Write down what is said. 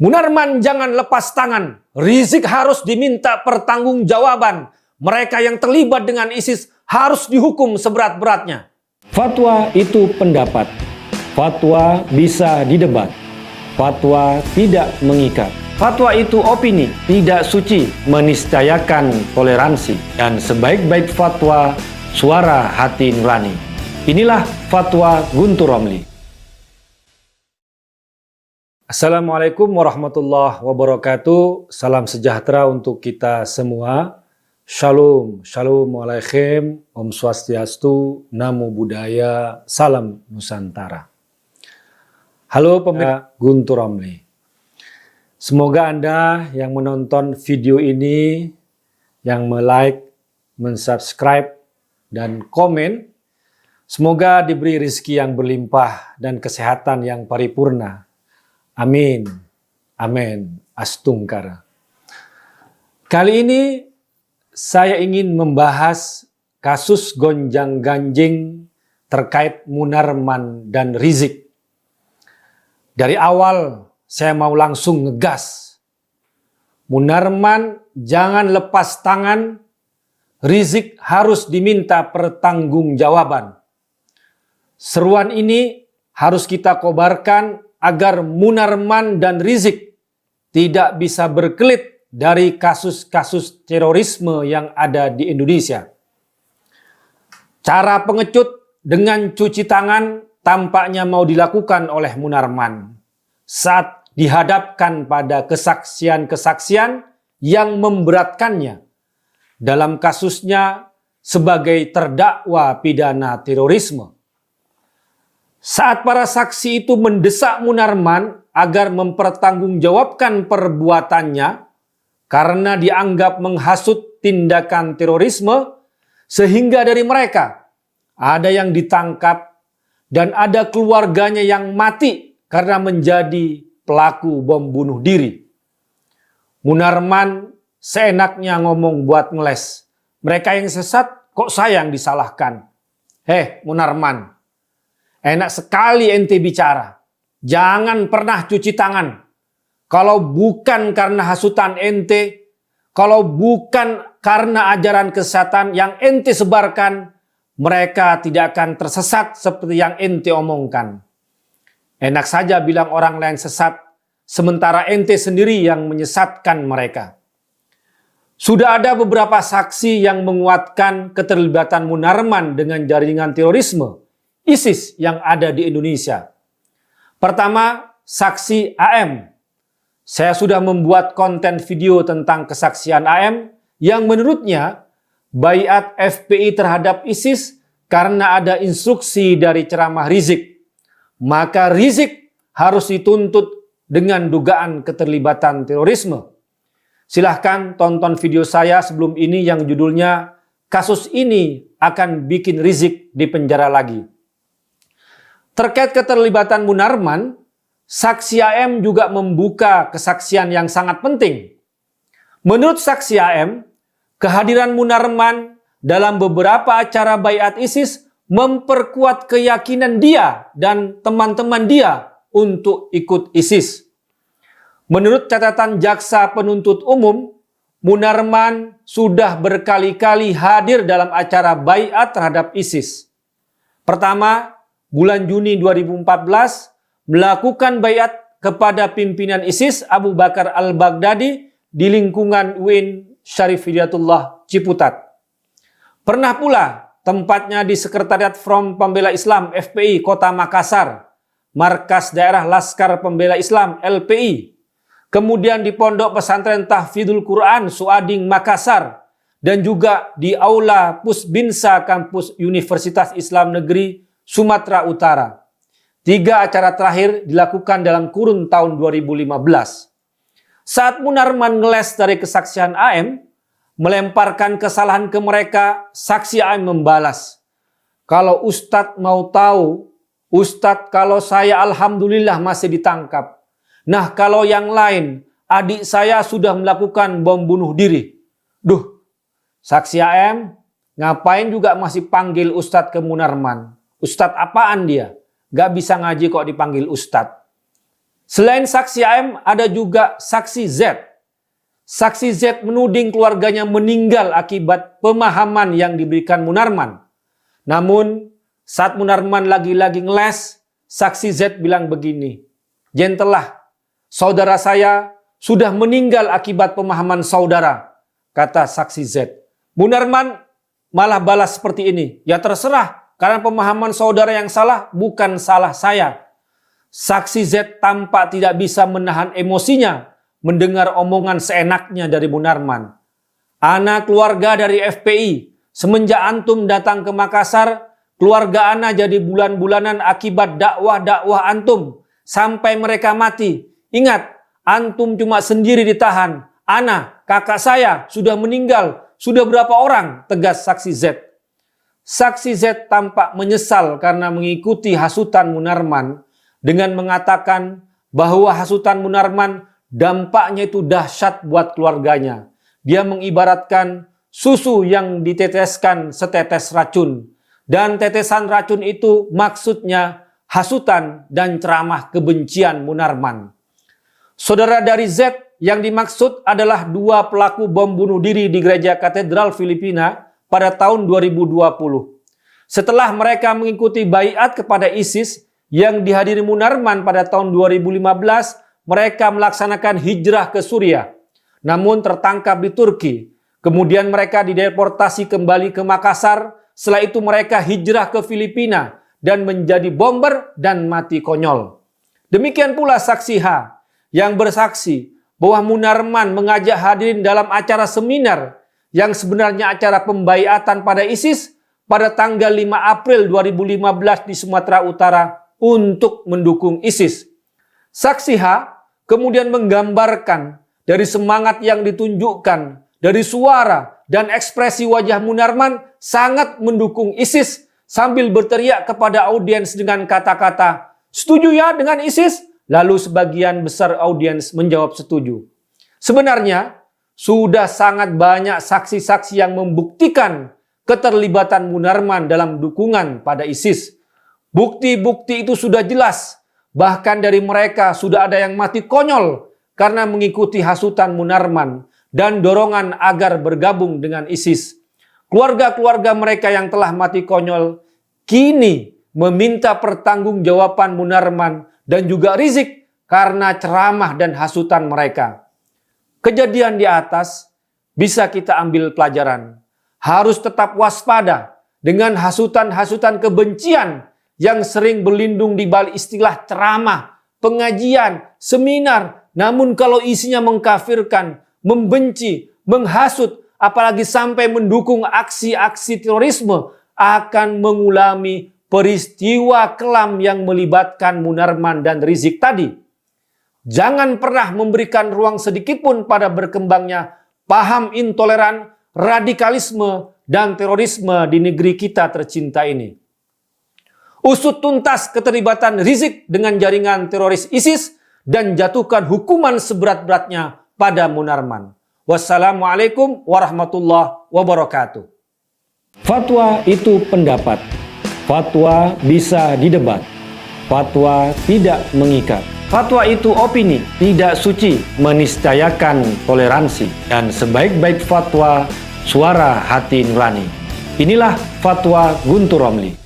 Munarman jangan lepas tangan. Rizik harus diminta pertanggungjawaban. Mereka yang terlibat dengan ISIS harus dihukum seberat-beratnya. Fatwa itu pendapat. Fatwa bisa didebat. Fatwa tidak mengikat. Fatwa itu opini, tidak suci, meniscayakan toleransi. Dan sebaik-baik fatwa, suara hati nurani. Inilah Fatwa Guntur Romli. Assalamualaikum warahmatullahi wabarakatuh. Salam sejahtera untuk kita semua. Shalom, shalom alaikum, Om Swastiastu, Namo Buddhaya, Salam Nusantara. Halo pemirsa Guntur Romli. Semoga Anda yang menonton video ini, yang like, mensubscribe, dan komen, semoga diberi rezeki yang berlimpah dan kesehatan yang paripurna. Amin. Amin. Astungkara. Kali ini saya ingin membahas kasus gonjang-ganjing terkait Munarman dan Rizik. Dari awal saya mau langsung ngegas. Munarman jangan lepas tangan, Rizik harus diminta pertanggungjawaban. Seruan ini harus kita kobarkan agar Munarman dan Rizik tidak bisa berkelit dari kasus-kasus terorisme yang ada di Indonesia. Cara pengecut dengan cuci tangan tampaknya mau dilakukan oleh Munarman saat dihadapkan pada kesaksian-kesaksian yang memberatkannya dalam kasusnya sebagai terdakwa pidana terorisme. Saat para saksi itu mendesak Munarman agar mempertanggungjawabkan perbuatannya karena dianggap menghasut tindakan terorisme, sehingga dari mereka ada yang ditangkap dan ada keluarganya yang mati karena menjadi pelaku bom bunuh diri. Munarman seenaknya ngomong buat ngeles. Mereka yang sesat kok saya yang disalahkan. Munarman, enak sekali ente bicara. Jangan pernah cuci tangan. Kalau bukan karena hasutan ente, kalau bukan karena ajaran kesesatan yang ente sebarkan, mereka tidak akan tersesat seperti yang ente omongkan. Enak saja bilang orang lain sesat, sementara ente sendiri yang menyesatkan mereka. Sudah ada beberapa saksi yang menguatkan keterlibatan Munarman dengan jaringan terorisme ISIS yang ada di Indonesia. Pertama, saksi AM. Saya sudah membuat konten video tentang kesaksian AM yang menurutnya baiat FPI terhadap ISIS karena ada instruksi dari ceramah Rizik. Maka Rizik harus dituntut dengan dugaan keterlibatan terorisme. Silahkan tonton video saya sebelum ini yang judulnya "Kasus ini akan bikin Rizik dipenjara lagi". Terkait keterlibatan Munarman, saksi AM juga membuka kesaksian yang sangat penting. Menurut saksi AM, kehadiran Munarman dalam beberapa acara baiat ISIS memperkuat keyakinan dia dan teman-teman dia untuk ikut ISIS. Menurut catatan jaksa penuntut umum, Munarman sudah berkali-kali hadir dalam acara baiat terhadap ISIS. Pertama, bulan Juni 2014, melakukan baiat kepada pimpinan ISIS Abu Bakar al-Baghdadi di lingkungan UIN Syarif Hidayatullah Ciputat. Pernah pula tempatnya di Sekretariat Front Pembela Islam FPI Kota Makassar, Markas Daerah Laskar Pembela Islam LPI, kemudian di Pondok Pesantren Tahfidzul Quran Suading Makassar, dan juga di Aula Pusbinsa Kampus Universitas Islam Negeri Sumatera Utara. 3 acara terakhir dilakukan dalam kurun tahun 2015. Saat Munarman ngeles dari kesaksian AM, melemparkan kesalahan ke mereka, saksi AM membalas, "Kalau Ustadz mau tahu, Ustadz kalau saya alhamdulillah masih ditangkap. Nah kalau yang lain, adik saya sudah melakukan bom bunuh diri." Duh, saksi AM ngapain juga masih panggil Ustadz ke Munarman? Ustadz apaan dia? Gak bisa ngaji kok dipanggil Ustadz. Selain saksi AM, ada juga saksi Z. Saksi Z menuding keluarganya meninggal akibat pemahaman yang diberikan Munarman. Namun, saat Munarman lagi-lagi ngeles, saksi Z bilang begini, "Jentelah, saudara saya sudah meninggal akibat pemahaman saudara," kata saksi Z. Munarman malah balas seperti ini, "Ya terserah, karena pemahaman saudara yang salah, bukan salah saya." Saksi Z tampak tidak bisa menahan emosinya mendengar omongan seenaknya dari Munarman. "Ana keluarga dari FPI, semenjak antum datang ke Makassar, keluarga ana jadi bulan-bulanan akibat dakwah-dakwah antum, sampai mereka mati. Ingat, antum cuma sendiri ditahan. Ana, kakak saya, sudah meninggal. Sudah berapa orang?" tegas saksi Z. Saksi Z tampak menyesal karena mengikuti hasutan Munarman dengan mengatakan bahwa hasutan Munarman dampaknya itu dahsyat buat keluarganya. Dia mengibaratkan susu yang diteteskan setetes racun. Dan tetesan racun itu maksudnya hasutan dan ceramah kebencian Munarman. Saudara dari Z, yang dimaksud adalah dua pelaku bom bunuh diri di gereja katedral Filipina pada tahun 2020. Setelah mereka mengikuti baiat kepada ISIS yang dihadiri Munarman pada tahun 2015, mereka melaksanakan hijrah ke Suriah. Namun tertangkap di Turki. Kemudian mereka dideportasi kembali ke Makassar. Setelah itu mereka hijrah ke Filipina dan menjadi bomber dan mati konyol. Demikian pula saksi H yang bersaksi bahwa Munarman mengajak hadirin dalam acara seminar yang sebenarnya acara pembaiatan pada ISIS pada tanggal 5 April 2015 di Sumatera Utara untuk mendukung ISIS. Saksi H kemudian menggambarkan dari semangat yang ditunjukkan, dari suara dan ekspresi wajah Munarman sangat mendukung ISIS sambil berteriak kepada audiens dengan kata-kata, "Setuju ya dengan ISIS?" Lalu sebagian besar audiens menjawab setuju. Sebenarnya sudah sangat banyak saksi-saksi yang membuktikan keterlibatan Munarman dalam dukungan pada ISIS. Bukti-bukti itu sudah jelas. Bahkan dari mereka sudah ada yang mati konyol karena mengikuti hasutan Munarman dan dorongan agar bergabung dengan ISIS. Keluarga-keluarga mereka yang telah mati konyol kini meminta pertanggungjawaban Munarman dan juga Rizik karena ceramah dan hasutan mereka. Kejadian di atas bisa kita ambil pelajaran. Harus tetap waspada dengan hasutan-hasutan kebencian yang sering berlindung di balik istilah ceramah, pengajian, seminar. Namun kalau isinya mengkafirkan, membenci, menghasut, apalagi sampai mendukung aksi-aksi terorisme, akan mengulangi peristiwa kelam yang melibatkan Munarman dan Rizik tadi. Jangan pernah memberikan ruang sedikitpun pada berkembangnya paham intoleran, radikalisme, dan terorisme di negeri kita tercinta ini. Usut tuntas keterlibatan Rizik dengan jaringan teroris ISIS dan jatuhkan hukuman seberat-beratnya pada Munarman. Wassalamualaikum warahmatullahi wabarakatuh. Fatwa itu pendapat. Fatwa bisa didebat. Fatwa tidak mengikat. Fatwa itu opini, tidak suci, meniscayakan toleransi. Dan sebaik-baik fatwa, suara hati nurani. Inilah Fatwa Guntur Romli.